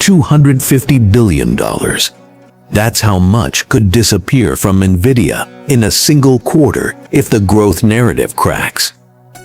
$250 billion. That's how much could disappear from NVIDIA in a single quarter if the growth narrative cracks.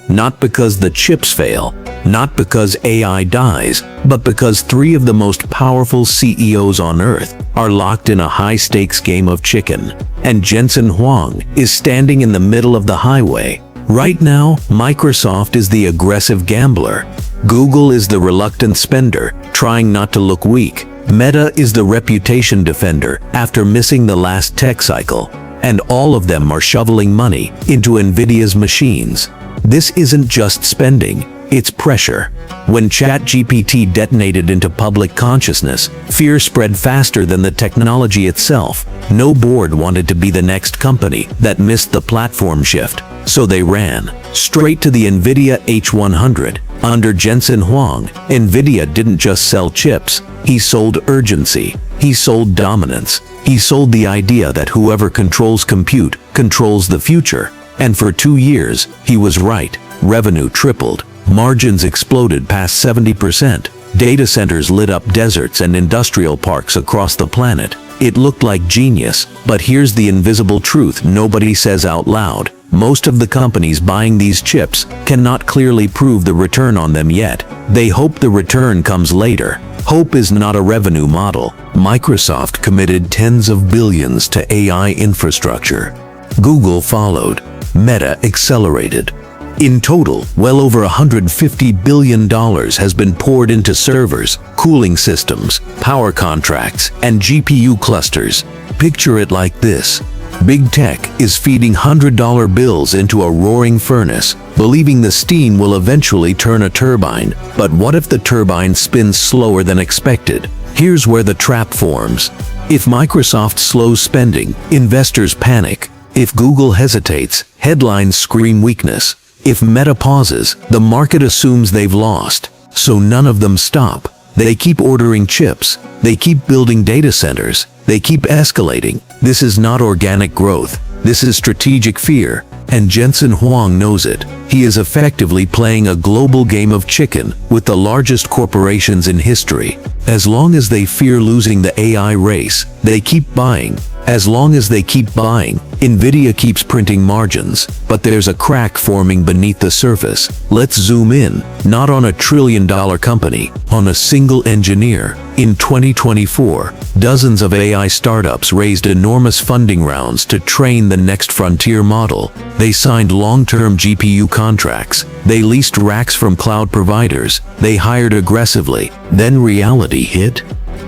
Not because the chips fail, not because AI dies, but because three of the most powerful CEOs on Earth are locked in a high-stakes game of chicken, and Jensen Huang is standing in the middle of the highway. Right now, Microsoft is the aggressive gambler. Google is the reluctant spender, trying not to look weak. Meta is the reputation defender after missing the last tech cycle. And all of them are shoveling money into NVIDIA's machines. This isn't just spending, it's pressure. When ChatGPT detonated into public consciousness, fear spread faster than the technology itself. No board wanted to be the next company that missed the platform shift, so they ran straight to the NVIDIA H100. Under Jensen Huang, NVIDIA didn't just sell chips, he sold urgency, he sold dominance, he sold the idea that whoever controls compute controls the future. And for 2 years, he was right. Revenue tripled, margins exploded past 70%, data centers lit up deserts and industrial parks across the planet. It looked like genius, but here's the invisible truth nobody says out loud. Most of the companies buying these chips cannot clearly prove the return on them yet. They hope the return comes later. Hope is not a revenue model. Microsoft committed tens of billions to AI infrastructure. Google followed. Meta accelerated. In total, well over $150 billion has been poured into servers, cooling systems, power contracts, and GPU clusters. Picture it like this. Big tech is feeding $100 bills into a roaring furnace, believing the steam will eventually turn a turbine. But what if the turbine spins slower than expected? Here's where the trap forms. If Microsoft slows spending, investors panic. If Google hesitates, headlines scream weakness. If Meta pauses, the market assumes they've lost. So none of them stop. They keep ordering chips. They keep building data centers. They keep escalating. This is not organic growth. This is strategic fear. And Jensen Huang knows it. He is effectively playing a global game of chicken with the largest corporations in history. As long as they fear losing the AI race, they keep buying. As long as they keep buying, NVIDIA keeps printing margins. But there's a crack forming beneath the surface. Let's zoom in, not on a trillion-dollar company, on a single engineer. In 2024, dozens of AI startups raised enormous funding rounds to train the next frontier model. They signed long-term GPU contracts. They leased racks from cloud providers. They hired aggressively. Then reality hit.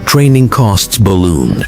Training costs ballooned.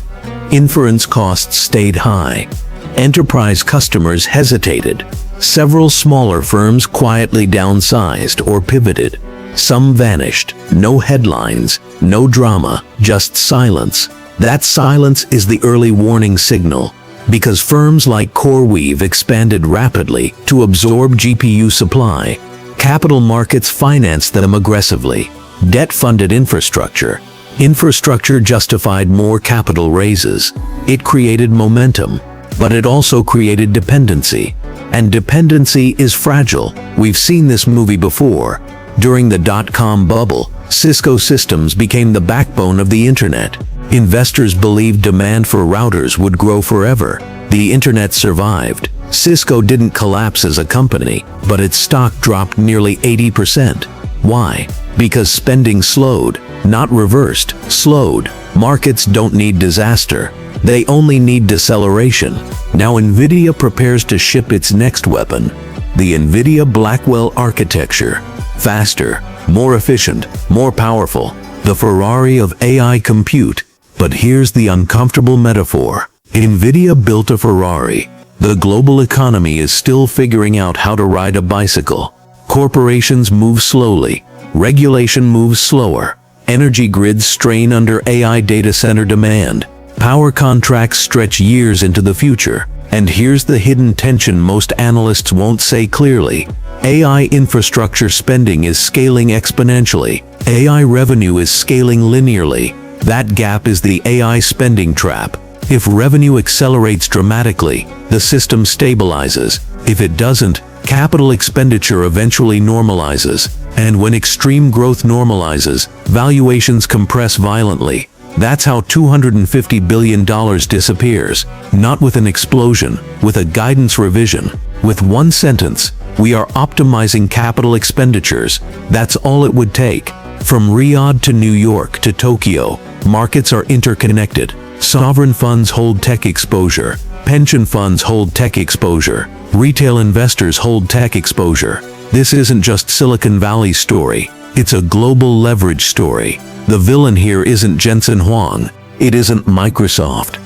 Inference costs stayed high. Enterprise customers hesitated. Several smaller firms quietly downsized or pivoted. Some vanished. No headlines, no drama, just silence. That silence is the early warning signal. Because firms like CoreWeave expanded rapidly to absorb GPU supply. Capital markets financed them aggressively. Debt-funded infrastructure. Infrastructure justified more capital raises. It created momentum, but it also created dependency. And dependency is fragile. We've seen this movie before. During the dot-com bubble, Cisco systems became the backbone of the internet. Investors believed demand for routers would grow forever. The internet survived. Cisco didn't collapse as a company, but its stock dropped nearly 80%. Why? Because spending slowed, not reversed, slowed. Markets don't need disaster. They only need deceleration. Now NVIDIA prepares to ship its next weapon, the NVIDIA Blackwell architecture. Faster, more efficient, more powerful. The Ferrari of AI compute. But here's the uncomfortable metaphor. NVIDIA built a Ferrari. The global economy is still figuring out how to ride a bicycle. Corporations move slowly. Regulation moves slower. Energy grids strain under AI data center demand. Power contracts stretch years into the future. And here's the hidden tension most analysts won't say clearly. AI infrastructure spending is scaling exponentially. AI revenue is scaling linearly. That gap is the AI spending trap. If revenue accelerates dramatically, the system stabilizes. If it doesn't, Capital expenditure eventually normalizes, and when extreme growth normalizes, valuations compress violently. That's how $250 billion disappears, not with an explosion, with a guidance revision. With one sentence, we are optimizing capital expenditures. That's all it would take. From Riyadh to New York to Tokyo, markets are interconnected. Sovereign funds hold tech exposure. Pension funds hold tech exposure. Retail investors hold tech exposure. This isn't just Silicon Valley's story. It's a global leverage story. The villain here isn't Jensen Huang. It isn't Microsoft.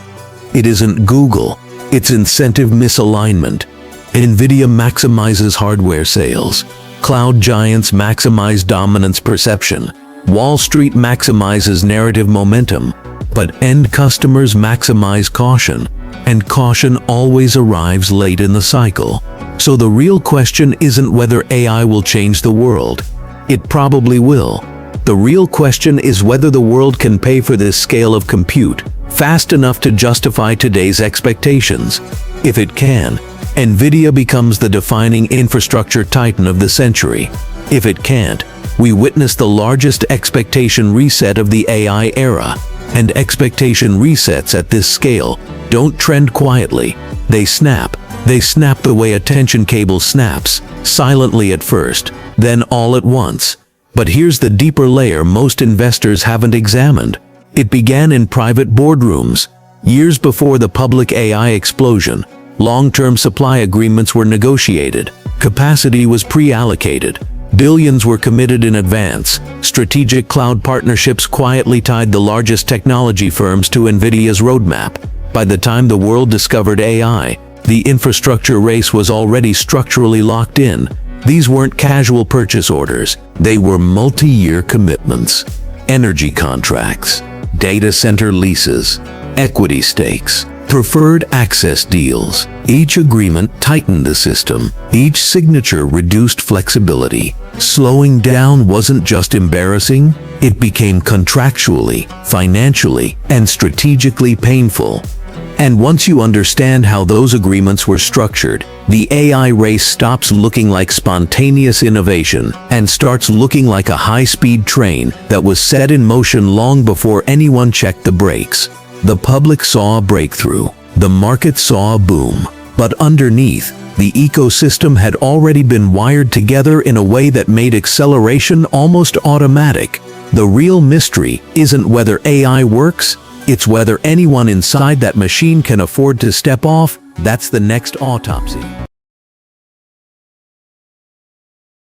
It isn't Google. It's incentive misalignment. NVIDIA maximizes hardware sales. Cloud giants maximize dominance perception. Wall Street maximizes narrative momentum. But end customers maximize caution. And caution always arrives late in the cycle. So the real question isn't whether AI will change the world. It probably will. The real question is whether the world can pay for this scale of compute fast enough to justify today's expectations. If it can, NVIDIA becomes the defining infrastructure titan of the century. If it can't, we witness the largest expectation reset of the AI era. And expectation resets at this scale don't trend quietly. They snap. They snap the way a tension cable snaps, silently at first, then all at once. But here's the deeper layer most investors haven't examined. It began in private boardrooms. Years before the public AI explosion, long-term supply agreements were negotiated. Capacity was pre-allocated. Billions were committed in advance. Strategic cloud partnerships quietly tied the largest technology firms to NVIDIA's roadmap. By the time the world discovered AI, the infrastructure race was already structurally locked in. These weren't casual purchase orders. They were multi-year commitments. Energy contracts, data center leases, equity stakes, preferred access deals. Each agreement tightened the system. Each signature reduced flexibility. Slowing down wasn't just embarrassing, it became contractually, financially, and strategically painful. And once you understand how those agreements were structured, the AI race stops looking like spontaneous innovation and starts looking like a high-speed train that was set in motion long before anyone checked the brakes. The public saw a breakthrough. The market saw a boom. But underneath, the ecosystem had already been wired together in a way that made acceleration almost automatic. The real mystery isn't whether AI works, it's whether anyone inside that machine can afford to step off. That's the next autopsy.